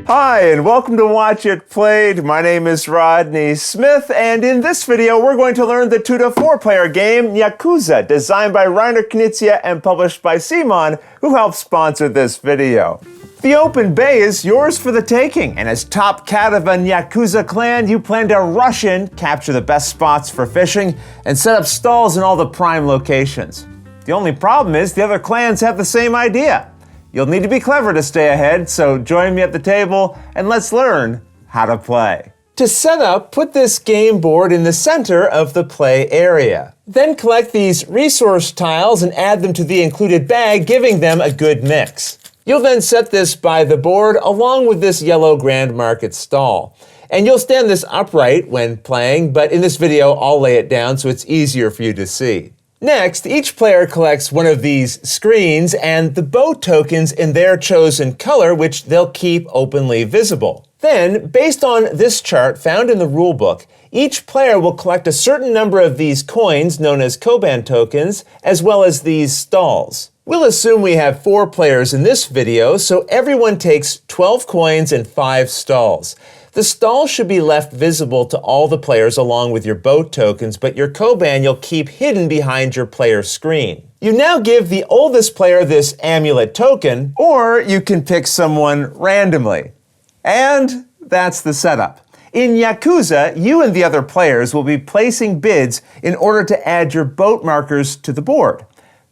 Hi, and welcome to Watch It Played. My name is Rodney Smith, and in this video, we're going to learn the 2 to 4 player game Nyakuza, designed by Reiner Knizia and published by Simon, who helped sponsor this video. The open bay is yours for the taking, and as top cat of a Nyakuza clan, you plan to rush in, capture the best spots for fishing, and set up stalls in all the prime locations. The only problem is the other clans have the same idea. You'll need to be clever to stay ahead, so join me at the table and let's learn how to play. To set up, put this game board in the center of the play area. Then collect these resource tiles and add them to the included bag, giving them a good mix. You'll then set this by the board along with this yellow Grand Market stall. And you'll stand this upright when playing, but in this video I'll lay it down so it's easier for you to see. Next, each player collects one of these screens and the boat tokens in their chosen color, which they'll keep openly visible. Then, based on this chart found in the rulebook, each player will collect a certain number of these coins, known as Koban tokens, as well as these stalls. We'll assume we have 4 players in this video, so everyone takes 12 coins and 5 stalls. The stall should be left visible to all the players along with your boat tokens, but your Koban you'll keep hidden behind your player screen. You now give the oldest player this Amulet token, or you can pick someone randomly. And that's the setup. In Nyakuza, you and the other players will be placing bids in order to add your boat markers to the board.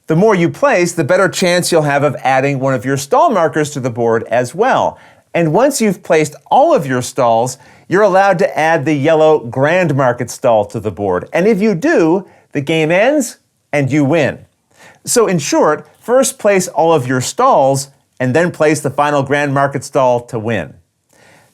The more you place, the better chance you'll have of adding one of your stall markers to the board as well. And once you've placed all of your stalls, you're allowed to add the yellow Grand Market stall to the board. And if you do, the game ends and you win. So in short, first place all of your stalls and then place the final Grand Market stall to win.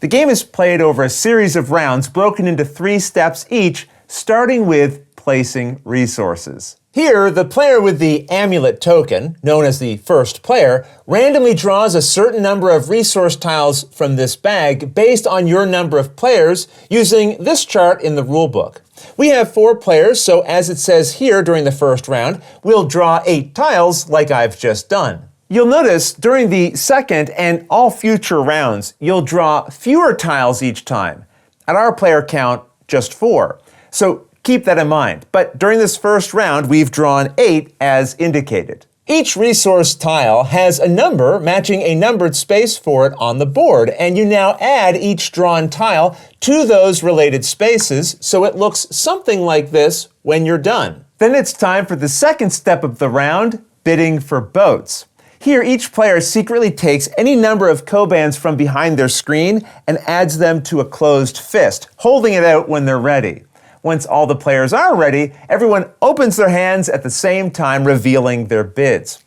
The game is played over a series of rounds broken into 3 steps each, starting with placing resources. Here, the player with the Amulet token, known as the first player, randomly draws a certain number of resource tiles from this bag based on your number of players using this chart in the rulebook. We have 4 players, so as it says here during the first round, we'll draw 8 tiles like I've just done. You'll notice during the second and all future rounds, you'll draw fewer tiles each time. At our player count, just 4. So keep that in mind. But during this first round, we've drawn 8 as indicated. Each resource tile has a number matching a numbered space for it on the board, and you now add each drawn tile to those related spaces so it looks something like this when you're done. Then it's time for the second step of the round, bidding for boats. Here, each player secretly takes any number of Kobans from behind their screen and adds them to a closed fist, holding it out when they're ready. Once all the players are ready, everyone opens their hands at the same time, revealing their bids.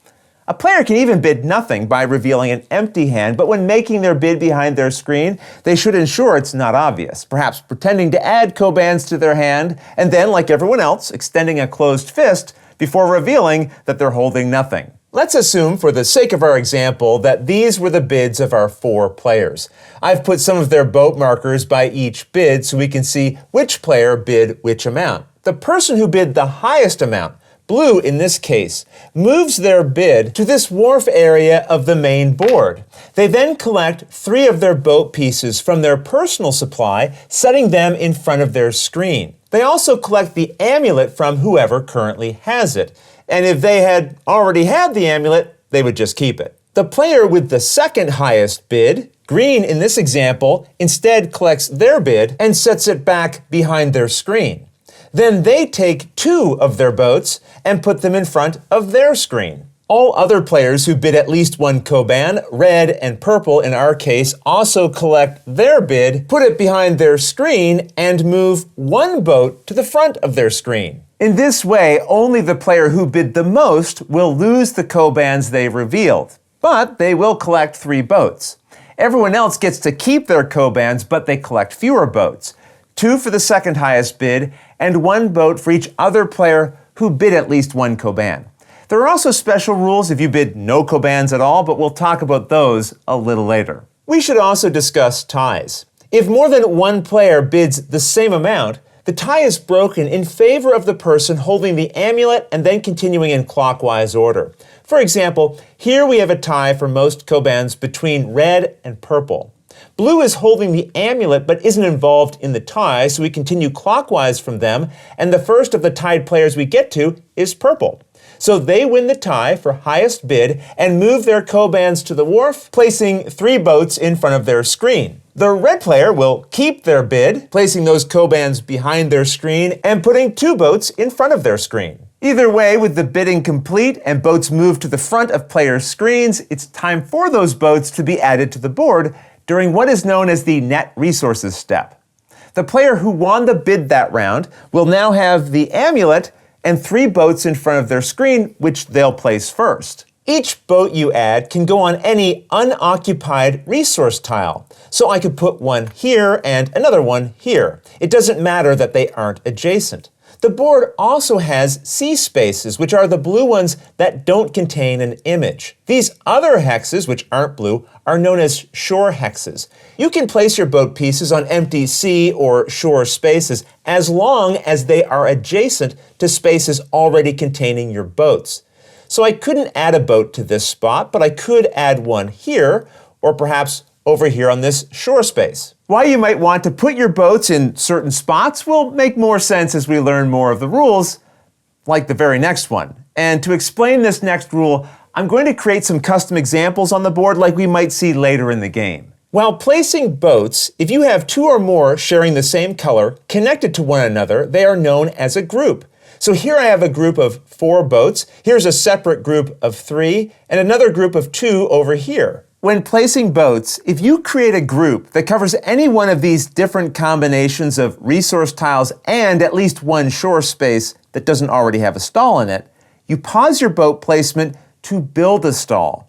A player can even bid nothing by revealing an empty hand, but when making their bid behind their screen, they should ensure it's not obvious, perhaps pretending to add Kobans to their hand, and then, like everyone else, extending a closed fist before revealing that they're holding nothing. Let's assume, for the sake of our example, that these were the bids of our 4 players. I've put some of their boat markers by each bid so we can see which player bid which amount. The person who bid the highest amount, blue in this case, moves their bid to this wharf area of the main board. They then collect 3 of their boat pieces from their personal supply, setting them in front of their screen. They also collect the amulet from whoever currently has it. And if they had already had the amulet, they would just keep it. The player with the second highest bid, green in this example, instead collects their bid and sets it back behind their screen. Then they take 2 of their boats and put them in front of their screen. All other players who bid at least 1 Koban, red and purple in our case, also collect their bid, put it behind their screen, and move 1 boat to the front of their screen. In this way, only the player who bid the most will lose the Kobans they revealed, but they will collect 3 boats. Everyone else gets to keep their Kobans, but they collect fewer boats. 2 for the second highest bid, and 1 boat for each other player who bid at least 1 Koban. There are also special rules if you bid no Kobans at all, but we'll talk about those a little later. We should also discuss ties. If more than 1 player bids the same amount, the tie is broken in favor of the person holding the amulet and then continuing in clockwise order. For example, here we have a tie for most Kobans between red and purple. Blue is holding the amulet but isn't involved in the tie, so we continue clockwise from them, and the first of the tied players we get to is purple. So they win the tie for highest bid and move their Kobans to the wharf, placing 3 boats in front of their screen. The red player will keep their bid, placing those Kobans behind their screen and putting 2 boats in front of their screen. Either way, with the bidding complete and boats moved to the front of players' screens, it's time for those boats to be added to the board during what is known as the net resources step. The player who won the bid that round will now have the amulet and 3 boats in front of their screen, which they'll place first. Each boat you add can go on any unoccupied resource tile. So I could put one here and another one here. It doesn't matter that they aren't adjacent. The board also has C spaces, which are the blue ones that don't contain an image. These other hexes, which aren't blue, are known as shore hexes. You can place your boat pieces on empty C or shore spaces as long as they are adjacent to spaces already containing your boats. So I couldn't add a boat to this spot, but I could add one here, or perhaps over here on this shore space. Why you might want to put your boats in certain spots will make more sense as we learn more of the rules, like the very next one. And to explain this next rule, I'm going to create some custom examples on the board like we might see later in the game. While placing boats, if you have 2 or more sharing the same color connected to one another, they are known as a group. So here I have a group of 4 boats, here's a separate group of 3, and another group of 2 over here. When placing boats, if you create a group that covers any one of these different combinations of resource tiles and at least one shore space that doesn't already have a stall in it, you pause your boat placement to build a stall.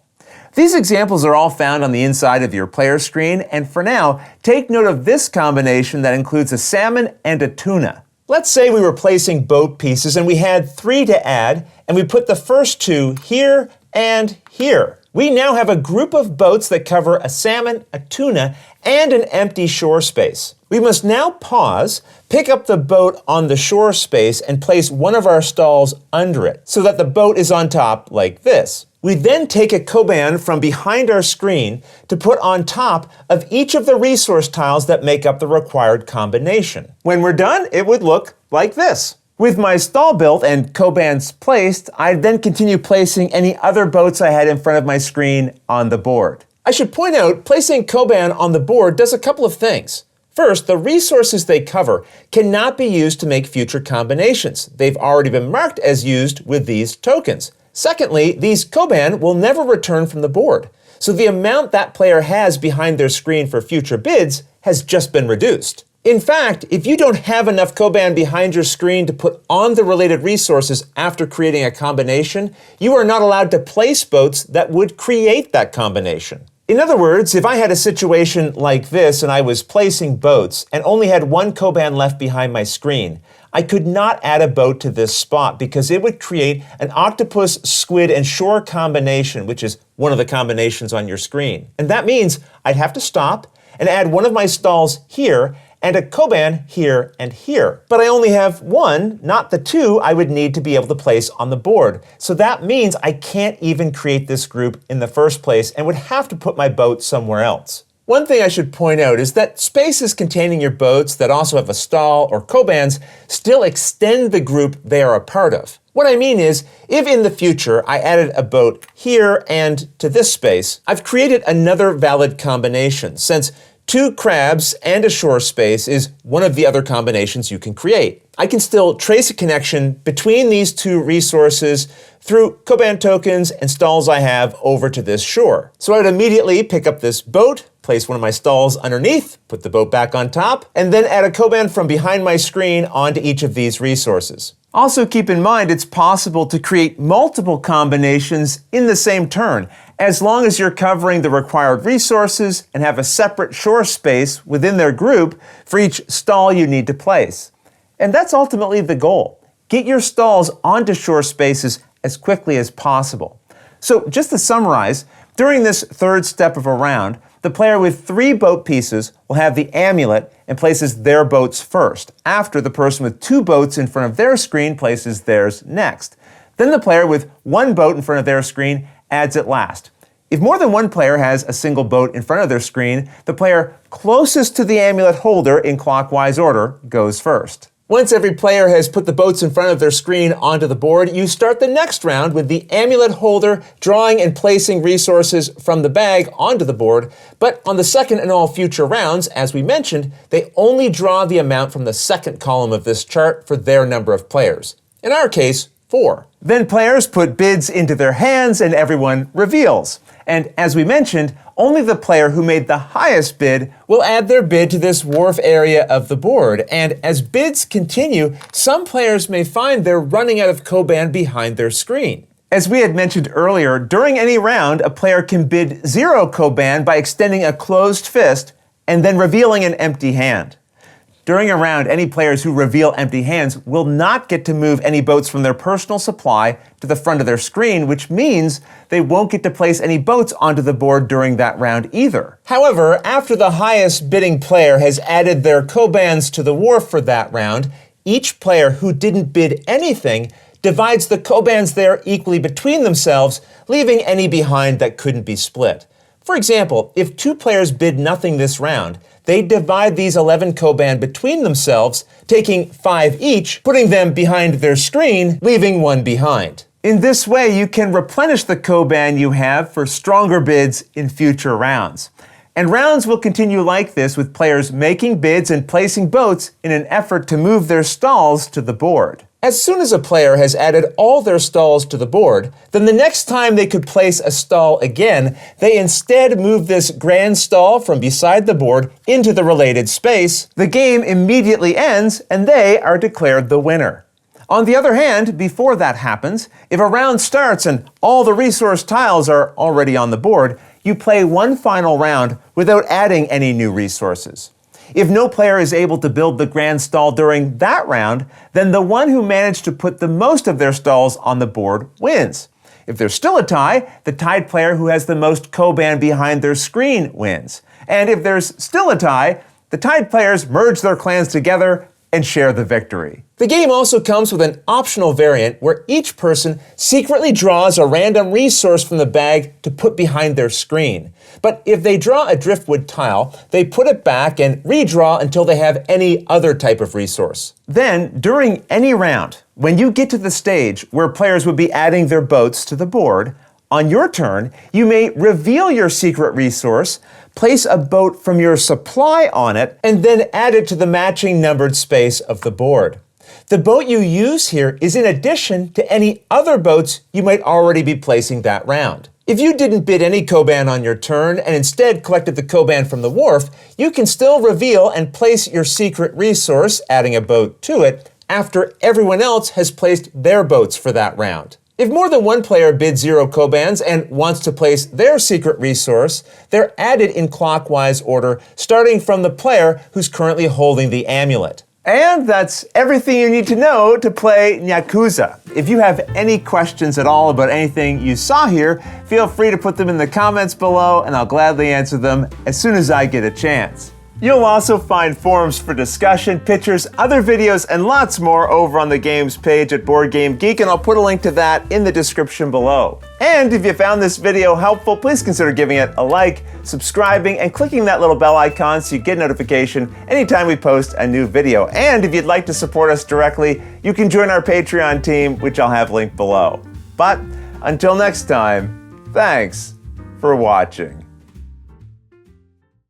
These examples are all found on the inside of your player screen, and for now, take note of this combination that includes a salmon and a tuna. Let's say we were placing boat pieces and we had 3 to add, and we put the first 2 here and here. We now have a group of boats that cover a salmon, a tuna, and an empty shore space. We must now pause, pick up the boat on the shore space, and place one of our stalls under it so that the boat is on top like this. We then take a Koban from behind our screen to put on top of each of the resource tiles that make up the required combination. When we're done, it would look like this. With my stall built and Kobans placed, I'd then continue placing any other boats I had in front of my screen on the board. I should point out, placing Koban on the board does a couple of things. First, the resources they cover cannot be used to make future combinations. They've already been marked as used with these tokens. Secondly, these Koban will never return from the board. So the amount that player has behind their screen for future bids has just been reduced. In fact, if you don't have enough Koban behind your screen to put on the related resources after creating a combination, you are not allowed to place boats that would create that combination. In other words, if I had a situation like this and I was placing boats and only had 1 Koban left behind my screen, I could not add a boat to this spot because it would create an octopus, squid, and shore combination, which is one of the combinations on your screen. And that means I'd have to stop and add one of my stalls here and a Koban here and here. But I only have 1, not the 2 I would need to be able to place on the board. So that means I can't even create this group in the first place and would have to put my boat somewhere else. One thing I should point out is that spaces containing your boats that also have a stall or Kobans still extend the group they are a part of. What I mean is, if in the future I added a boat here and to this space, I've created another valid combination, since 2 crabs and a shore space is one of the other combinations you can create. I can still trace a connection between these 2 resources through Koban tokens and stalls I have over to this shore. So I would immediately pick up this boat, place one of my stalls underneath, put the boat back on top, and then add a Koban from behind my screen onto each of these resources. Also keep in mind it's possible to create multiple combinations in the same turn, as long as you're covering the required resources and have a separate shore space within their group for each stall you need to place. And that's ultimately the goal. Get your stalls onto shore spaces as quickly as possible. So just to summarize, during this third step of a round, the player with 3 boat pieces will have the amulet and places their boats first, after the person with 2 boats in front of their screen places theirs next. Then the player with 1 boat in front of their screen adds it last. If more than one player has a single boat in front of their screen, the player closest to the amulet holder in clockwise order goes first. Once every player has put the boats in front of their screen onto the board, you start the next round with the amulet holder drawing and placing resources from the bag onto the board. But on the second and all future rounds, as we mentioned, they only draw the amount from the second column of this chart for their number of players. In our case, 4. Then players put bids into their hands and everyone reveals. And as we mentioned, only the player who made the highest bid will add their bid to this wharf area of the board. And as bids continue, some players may find they're running out of Koban behind their screen. As we had mentioned earlier, during any round, a player can bid 0 Koban by extending a closed fist and then revealing an empty hand. During a round, any players who reveal empty hands will not get to move any boats from their personal supply to the front of their screen, which means they won't get to place any boats onto the board during that round either. However, after the highest bidding player has added their Kobans to the wharf for that round, each player who didn't bid anything divides the Kobans there equally between themselves, leaving any behind that couldn't be split. For example, if 2 players bid nothing this round, they divide these 11 Koban between themselves, taking 5 each, putting them behind their screen, leaving 1 behind. In this way, you can replenish the Koban you have for stronger bids in future rounds. And rounds will continue like this with players making bids and placing boats in an effort to move their stalls to the board. As soon as a player has added all their stalls to the board, then the next time they could place a stall again, they instead move this grand stall from beside the board into the related space. The game immediately ends and they are declared the winner. On the other hand, before that happens, if a round starts and all the resource tiles are already on the board, you play one final round without adding any new resources. If no player is able to build the grand stall during that round, then the one who managed to put the most of their stalls on the board wins. If there's still a tie, the tied player who has the most Koban behind their screen wins. And if there's still a tie, the tied players merge their clans together and share the victory. The game also comes with an optional variant where each person secretly draws a random resource from the bag to put behind their screen. But if they draw a driftwood tile, they put it back and redraw until they have any other type of resource. Then, during any round, when you get to the stage where players would be adding their boats to the board, on your turn, you may reveal your secret resource, place a boat from your supply on it, and then add it to the matching numbered space of the board. The boat you use here is in addition to any other boats you might already be placing that round. If you didn't bid any Koban on your turn and instead collected the Koban from the wharf, you can still reveal and place your secret resource, adding a boat to it, after everyone else has placed their boats for that round. If more than one player bids 0 Kobans and wants to place their secret resource, they're added in clockwise order, starting from the player who's currently holding the amulet. And that's everything you need to know to play Nyakuza. If you have any questions at all about anything you saw here, feel free to put them in the comments below and I'll gladly answer them as soon as I get a chance. You'll also find forums for discussion, pictures, other videos, and lots more over on the games page at Board Game Geek, and I'll put a link to that in the description below. And if you found this video helpful, please consider giving it a like, subscribing, and clicking that little bell icon so you get notification anytime we post a new video. And if you'd like to support us directly, you can join our Patreon team, which I'll have linked below. But until next time, thanks for watching.